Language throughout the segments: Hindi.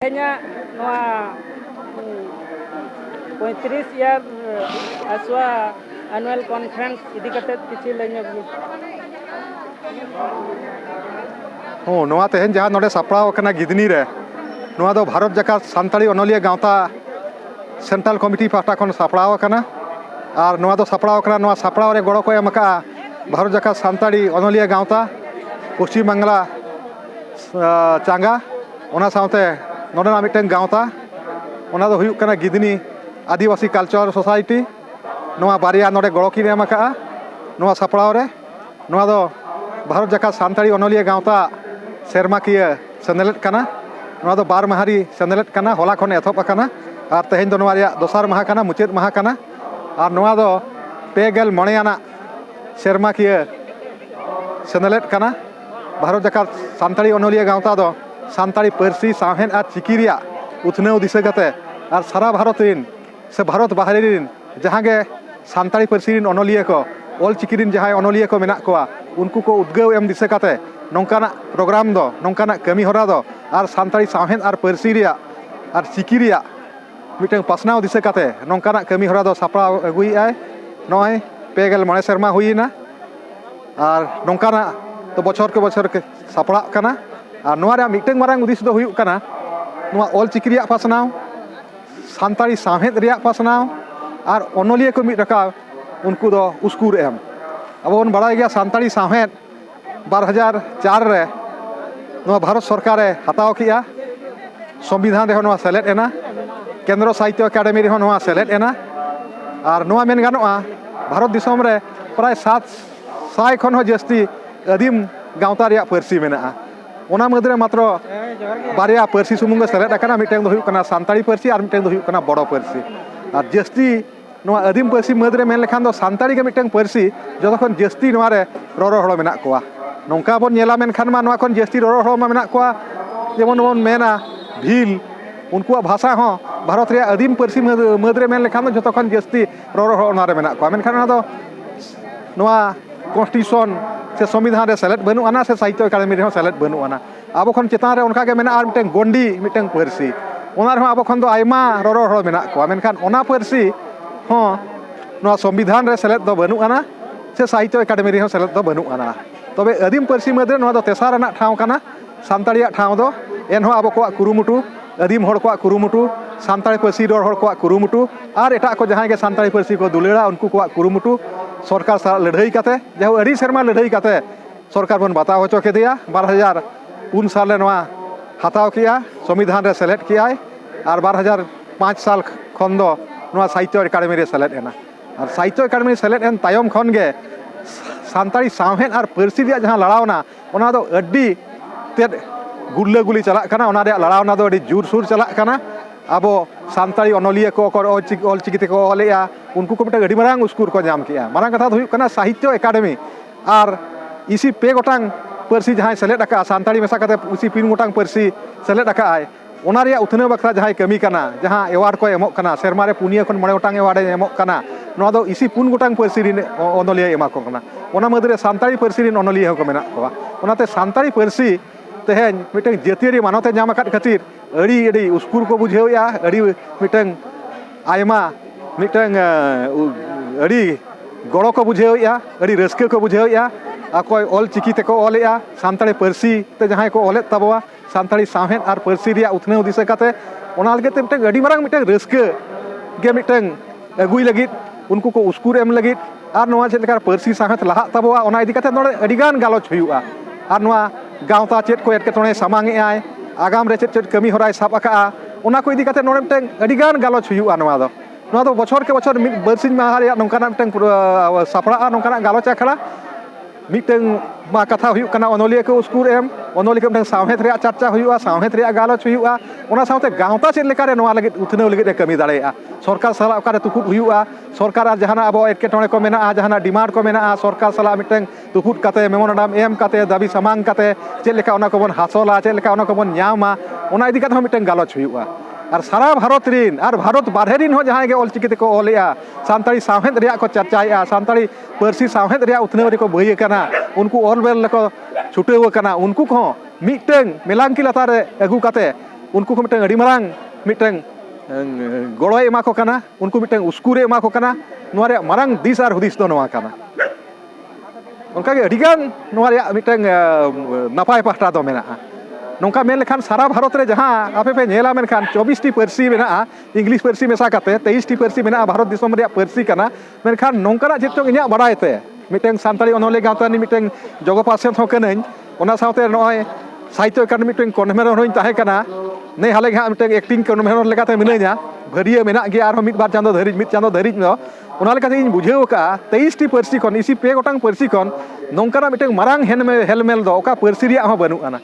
Kayaknya Noa 35 year aswa annual conference idi kate kichi lainnya bu. नोआ तेहन जहाँ नोडे सपड़ाव कना गिदनी रे नोआ दो भारत जाकात सान्ताली अनलिया गाँवता सेंट्रल कमिटी पाहटा खन सपड़ाव कना और नोआ दो सपड़ाव कना नोआ सपड़ाव रे गड़ो को एम का भारत जाकात सान्ताली अनलिया गाँवता पश्चिम बांग्ला चांगा ओना साउते नोडे मिटन गाँवता ओना दो हुयुक कना गिदनी आदिवासी कल्चर सोसाइटी नोआ बारिया नोडे गड़ो की एम का नोआ सपड़ाव रे नोआ दो भारत जाकात सान्ताली अनलिया गाँवता सेरमाकिया सेनेलेट कना नोआ दो बार माहारी सेनेलेट कना होला खन एथप कना और तेहेन दो नोआ रिया दोसार माहा कना मुचेद माहा कना और नोआ दो पेगेल मणेयाना सेरमाकिया सेनेलेट कना भारत जाकात सान्ताली अनलिया गाँवता दो सान्ताली पार्सी साहेन और चिकी रिया उथनेव दिशा कते और सारा भारत रिन से भारत बाहरे रिन जहाँ गे सान्ताली पार्सी रिन अनलिया को ऑल चिकी रिन जहाँ अनलिया को मेना कोआ उनको को उद्गाव एम दिशा कते नौकाना प्रोग्राम दो नौकाना कमी हरा दो और सान्ताली साहेन और पार्सी रिया और चिकी रिया मिटन पासनाव दिशा कते नौकाना कमी हरा दो सापड़ा अगुई आय नय पेगेल मणे सेरमा हुईना और नौकाना तो बछर के सापड़ा कना और नोआ रे मिटन मारांग उद्देश्य दो हुयुक कना नोआ ऑल चिकी रिया पासनाव सान्ताली साहेन रिया पासनाव और अनलिया को मिट रखा उनको दो उस्कुर एम अब बन बड़ा गया सान्ताली साहेन 2004 रे नोआ भारत सरकार हताव किया संविधान रे नोआ सेलेट एना केंद्र साहित्य अकादमी रे नोआ सेलेट एना और नोआ मेन गानोआ भारत दिसम रे प्राय 700 खन हो जस्ती आदिम गाँवता रिया पार्सी मेना ओना मध्य मात्र बारिया पार्सी सुमुंग सेलेट अकना मिटें दो हुयुक कना सान्ताली पार्सी और मिटें दो हुयुक कना बड़ो पार्सी और जस्ती नोआ आदिम पार्सी मध्य मेन लेखान दो सान्ताली के मिटें पार्सी जो खन जस्ती नोआ रे रoro हड़ मेना कोआ नौका बन नेला मेनखान मा नोआ खन जस्ती रoro हड़ मा मेना कोआ जेमन बन मेना भील उनको भाषा हो भारत रे आदिम पार्सी मध्य मेन लेखान दो जतो खन जस्ती रoro हड़ ना रे मेना कोआ मेनखान ना दो नोआ कॉन्स्टिट्यूशन से संविधान रे सेलेट बनु आना से साहित्य अकादमी रे सेलेट बनु आना अब खन चेतान रे उनका के मेना आर मिटें गोंडी मिटें पार्सी ओना रे अब खन दो आयमा रoro हड़ मेना कोआ मेनखान ओना पार्सी हो नोआ संविधान रे सेलेट दो बनु आना से साहित्य अकादमी रे सेलेट दो बनु आना तबे आदिम पार्सी मध्य नोआ दो तेसार आना ठाव कना सान्तालिया ठाव दो एनहो अब को कुरुमुटु आदिम हड़ को कुरुमुटु सान्ताली पार्सी रड़ हड़ को कुरुमुटु और एटा को जहां के सान्ताली पार्सी को दुलेड़ा उनको को कुरुमुटु सरकार सा लड़ाई कते जहाँ अड़ी सेरमा लड़ाई कते सरकार बन बताव होचो के दिया 2003 साल नोआ हताव किया संविधान रे सेलेट किया और 2005 साल खन दो नोआ साहित्य अकादमी रे सेलेट एना और साहित्य अकादमी सेलेट एन तायम खन गे सान्ताली साहेन और पार्सी रिया जहाँ लड़ावना ओना दो अड्डी तेद गुल्ला गुली चला कना ओना रिया लड़ावना दो अड्डी जोर सुर चला कना अब सान्ताली अनलिया को ऑल चिकी को ऑलेया उनको को मिटा गड़ी मारांग उस्कुर को जाम किया मारांग कथा हुयुक कना साहित्य अकादमी और इसी पे गोटांग पार्सी जहाँ सेलेट अका सान्ताली मेसा कते उसी 3 गोटांग पार्सी सेलेट अका आय ओना रिया उथने बखरा जहाँ कमी कना जहाँ एवार्ड को एमोक कना सेरमा रे पुनिया खन 9 गोटांग एवार्ड एमोक कना नोआ दो इसी 4 गोटांग पार्सी रिन अनलिया एमा को कना ओना मध्य सान्ताली पार्सी रिन अनलिया को मेना कोआ ओनाते सान्ताली पार्सी तेहेन मिटें जातीय मानते नाम आकाद खातिर अड़ी अड़ी उस्कुर को बुझेया अड़ी मिटें आयमा मिटें अड़ी गड़ो को बुझेया अड़ी रस्के को बुझेया अकोय ऑल चिकी ते को ऑलेया सान्ताली पार्सी ते जहां को ऑले तबवा सान्ताली साहेन और पार्सी रिया उथने दिशा कते ओना लगे ते मिटें अड़ी मारांग मिटें रस्के गे मिटें अगुई लगित उनको को उस्कुर एम लगित और नोआ चेत लेका पार्सी साहेत लहा तबवा ओना इदी कते नोडे अड़ीगान गालोच हुयुआ और नोआ गाँवता चेत को एटकेटोणे सामांगे आय आगाम रे चेत कमी हराय साब आका ओना को इदी कते नोडे मिटें अड़ीगान गालोच हुयुआ नोआ दो बछर के बछर मिद बरसिन माहा रे नोंकाना मिटें सापड़ा नोंकाना गालोच आखड़ा मिटें मा कथा हुयुक कना अनलिया को उस्कुर एम अनलिया के मिटें साहेत रे चर्चा हुयुआ साहेत रे गालोच हुयुआ ओना साथे गाँवता चेत लेका रे नोआ लगित उथनेव लगित रे कमी दाड़ेया सरकार साला ओकारे तुकुट हुयुआ सरकार जहाना अब एटकेटोणे को मेना जहाना डिमांड को मेना सरकार साला मिटें तुकुट कते मेमोरेंडम एम कते दाबी सामांग कते चेत लेका ओना को बन हासला चेत लेका ओना को बन न्यामा ओना इदी कते मिटें गालोच हुयुआ और सारा भारत रिन और भारत बारहे रिन हो जहाँ के ऑल चिकी को ऑलेया सान्ताली साहेत रिया को चर्चाया सान्ताली पार्सी साहेत रिया उथनेव रे को बई कना उनको ऑल बेल को छुटेव कना उनको को मिटें मेलांकी लतार रे अगु कते उनको को मिटeng adi marang मिटeng गड़ोय एमा को कना उनको मिटeng उसकुरे एमा को कना नोआ रे marang दिस आर हुदिस दो नोआ कना उनका के अडिगान नोआ रे मिटeng नापाय पाहटा दो मेना नौका मेन लेखान सारा भारत रे जहां आपे पे नेला मेनखान 24 टी पार्सी मेना इंग्लिश पार्सी मेसा काते 23 टी पार्सी मेना भारत दिसम रे पार्सी कना मेनखान नौका जेतो इन्या बड़ाय ते मिटeng सानताली अनोले गावता नि मिटeng जगो पासेन हो कनेन ओना साउते नय साहित्य अकादमी मिटeng कन्वेनर होइन ताहे कना ने हाले गा मिटeng एक्टिंग कन्वेनर लेकाते मिनाइया भरिया मेना गे आरो मिद बार चांदो धरि मिद चांदो धरि दो ओना लेकाते इन बुझेव का 23 टी पार्सी कोन इसी पे गोटांग पार्सी कोन नौका मिटeng मारांग हेलमेल दो ओका पार्सी रिया हो बनु आना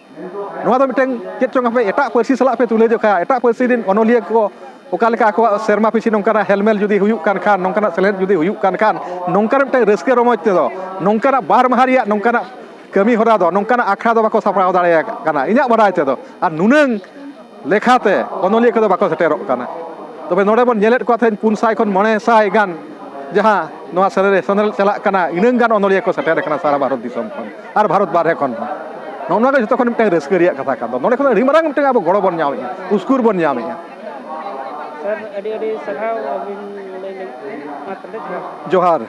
नोआ दो मिटeng चेत चोंग पे एटा पार्सी सला पे तुले जोखा एटा पार्सी दिन अनोलिया को ओका लेका को सेरमा पिछि नौका हेलमेल जुदी हुयुक कान खान नौका सेलेद जुदी हुयुक कान खान नौका मिटeng रस्के रमज ते दो नौका बार माहारिया नौका कमी हरा दो नौका आखड़ा दो बाको सापड़ाव दाड़े काना इन्या बड़ाय ते दो आर नुनंग लेखाते अनोलिया को बाको सेटेरो काना तबे नोडे बन नेलेट को थेन 400 खन 900 गान जहां नोआ सरे सनल चला काना इनंग गान अनोलिया को सेटेर काना सारा भारत दिसम खन आर भारत बारहे खन नोना के जतो खन मिटeng रस्के रिया कथा कान दो नोडे खन रि मारांग मिटeng अब गड़ो बन ᱧᱟᱢᱮᱜᱼᱟ उस्कुर बन ᱧᱟᱢᱮᱜᱼᱟ सर अडी अडी सखाव अबिन लई मा तले जोहार